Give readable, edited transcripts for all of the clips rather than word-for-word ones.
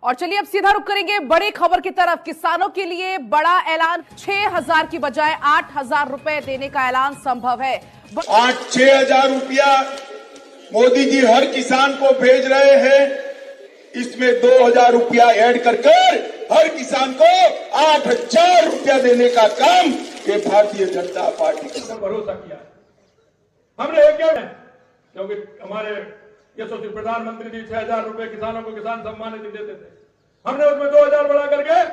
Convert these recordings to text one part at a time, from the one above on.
और चलिए अब सीधा रुक करेंगे बड़ी खबर की तरफ। किसानों के लिए बड़ा ऐलान, 6,000 की बजाय 8,000 रुपए देने का ऐलान संभव है। 6,000 रुपया मोदी जी हर किसान को भेज रहे हैं। इसमें 2,000 रुपया ऐड कर हर किसान को 8,000 रुपया देने का काम ये भारतीय जनता पार्टी ने भरोसा किया है। हमने क्या है, क्योंकि हमारे यशस्वी प्रधानमंत्री जी 6,000 रुपए किसानों को किसान सम्मान निधि देते थे, हमने उसमें 2,000 बढ़ा करके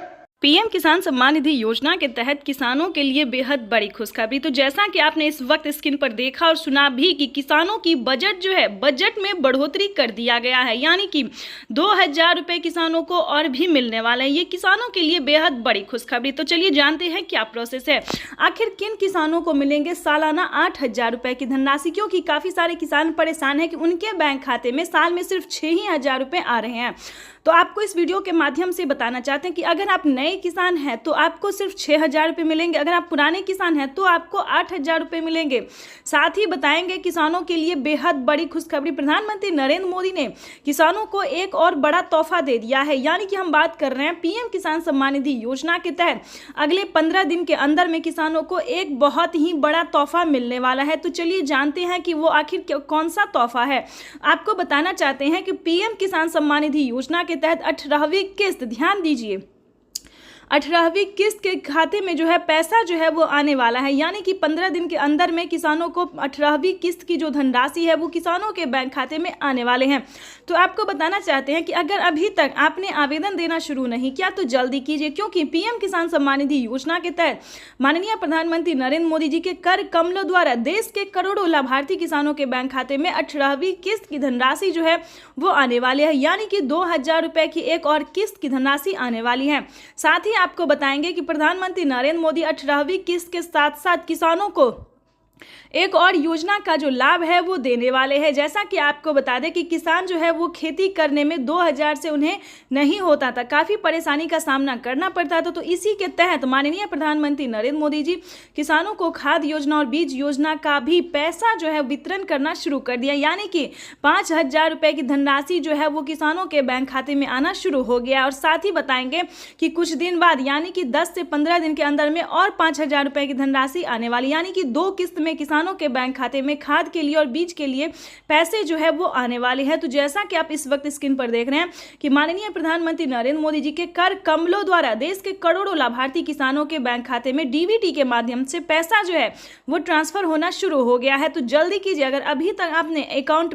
पीएम किसान सम्मान निधि योजना के तहत किसानों के लिए बेहद बड़ी खुशखबरी। तो जैसा कि आपने इस वक्त स्क्रीन पर देखा और सुना भी कि किसानों की बजट जो है, बजट में बढ़ोतरी कर दिया गया है, यानी कि 2,000 रुपए किसानों को और भी मिलने वाले हैं। ये किसानों के लिए बेहद बड़ी खुशखबरी। तो चलिए जानते हैं क्या प्रोसेस है, आखिर किन किसानों को मिलेंगे सालाना 8,000 रुपए की धनराशि। क्योंकि काफ़ी सारे किसान परेशान हैं कि उनके बैंक खाते में साल में सिर्फ 6,000 रुपए आ रहे हैं। तो आपको इस वीडियो के माध्यम से बताना चाहते हैं कि अगर आप नए किसान हैं तो आपको सिर्फ 6,000 रुपये मिलेंगे, अगर आप पुराने किसान हैं तो आपको 8,000 रुपये मिलेंगे। साथ ही बताएंगे किसानों के लिए बेहद बड़ी खुशखबरी, प्रधानमंत्री नरेंद्र मोदी ने किसानों को एक और बड़ा तोहफा दे दिया है। यानी कि हम बात कर रहे हैं पीएम किसान सम्मान निधि योजना के तहत अगले 15 दिन के अंदर में किसानों को एक बहुत ही बड़ा तोहफा मिलने वाला है। तो चलिए जानते हैं कि वो आखिर कौन सा तोहफा है। आपको बताना चाहते हैं कि पीएम किसान सम्मान निधि योजना के तहत 18वीं किस्त, ध्यान दीजिए, 18वीं किस्त के खाते में जो है पैसा जो है वो आने वाला है। यानी कि 15 दिन के अंदर में किसानों को 18वीं किस्त की जो धनराशि है वो किसानों के बैंक खाते में आने वाले हैं। तो आपको बताना चाहते हैं कि अगर अभी तक आपने आवेदन देना शुरू नहीं किया तो जल्दी कीजिए, क्योंकि पीएम किसान सम्मान निधि योजना के तहत माननीय प्रधानमंत्री नरेंद्र मोदी जी के कर कमलों द्वारा देश के करोड़ों लाभार्थी किसानों के बैंक खाते में 18वीं किस्त की धनराशि जो है वो आने वाली है। यानी कि 2,000 रुपए की एक और किस्त की धनराशि आने वाली है। साथ ही आपको बताएंगे कि प्रधानमंत्री नरेंद्र मोदी 18वीं किस्त के साथ साथ किसानों को एक और योजना का जो लाभ है वो देने वाले हैं। जैसा कि आपको बता दें कि किसान जो है वो खेती करने में 2,000 से उन्हें नहीं होता था, काफ़ी परेशानी का सामना करना पड़ता था। तो इसी के तहत माननीय प्रधानमंत्री नरेंद्र मोदी जी किसानों को खाद योजना और बीज योजना का भी पैसा जो है वितरण करना शुरू कर दिया। यानी कि 5,000 रुपये की धनराशि जो है वो किसानों के बैंक खाते में आना शुरू हो गया। और साथ ही बताएंगे कि कुछ दिन बाद यानी कि 10 से 15 दिन के अंदर में और 5,000 रुपये की धनराशि आने वाली, यानी कि 2 किस्त में किसानों के बैंक खाते में खाद के लिए और बीज के लिए पैसे जो है वो आने वाले हैं। तो जैसा कि आप इस वक्त स्क्रीन पर देख रहे हैं कि माननीय प्रधानमंत्री नरेंद्र मोदी जी के कर कमलों द्वारा देश के करोड़ों लाभार्थी किसानों के बैंक खाते में डीबीटी के माध्यम से पैसा जो है वो ट्रांसफर होना शुरू हो गया है। तो जल्दी कीजिए, अगर अभी तक आपने अकाउंट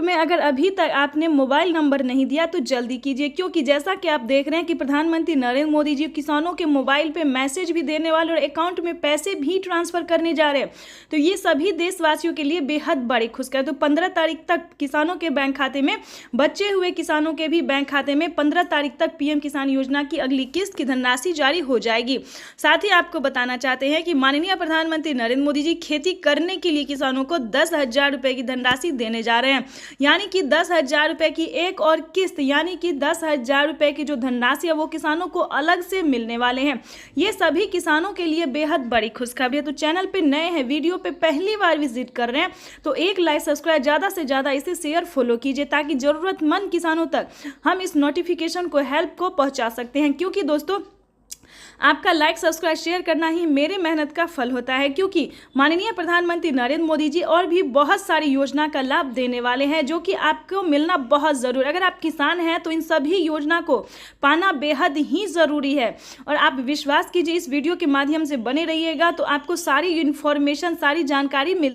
में अगर अभी तक आपने मोबाइल नंबर नहीं दिया तो जल्दी कीजिए, क्योंकि जैसा कि आप देख रहे हैं कि प्रधानमंत्री नरेंद्र मोदी जी किसानों के मोबाइल पे मैसेज भी देने वाले और अकाउंट में पैसे भी ट्रांसफर करने जा रहे हैं। तो ये सभी देशवासियों के लिए बेहद बड़ी खुशखबरी। तो 15 तारीख तक किसानों के बैंक खाते में, बचे हुए किसानों के भी बैंक खाते में 15 तारीख तक पीएम किसान योजना की अगली किस्त की धनराशि जारी हो जाएगी। साथ ही आपको बताना चाहते हैं कि माननीय प्रधानमंत्री नरेंद्र मोदी जी खेती करने के लिए किसानों को 10,000 रुपये की धनराशि देने जा रहे हैं। यानी कि 10,000 रुपए की एक और किस्त, यानी कि 10,000 रुपए की जो धनराशि है वो किसानों को अलग से मिलने वाले हैं। ये सभी किसानों के लिए बेहद बड़ी खुशखबरी है। तो चैनल पे नए हैं, वीडियो पे पहली बार विजिट कर रहे हैं तो एक लाइक, सब्सक्राइब, ज़्यादा से ज़्यादा इसे शेयर, फॉलो कीजिए, ताकि ज़रूरतमंद किसानों तक हम इस नोटिफिकेशन को, हेल्प को पहुँचा सकते हैं। क्योंकि दोस्तों आपका लाइक, सब्सक्राइब, शेयर करना ही मेरे मेहनत का फल होता है। क्योंकि माननीय प्रधानमंत्री नरेंद्र मोदी जी और भी बहुत सारी योजना का लाभ देने वाले हैं जो कि आपको मिलना बहुत ज़रूरी। अगर आप किसान हैं तो इन सभी योजना को पाना बेहद ही ज़रूरी है। और आप विश्वास कीजिए, इस वीडियो के माध्यम से बने रहिएगा तो आपको सारी इन्फॉर्मेशन, सारी जानकारी मिल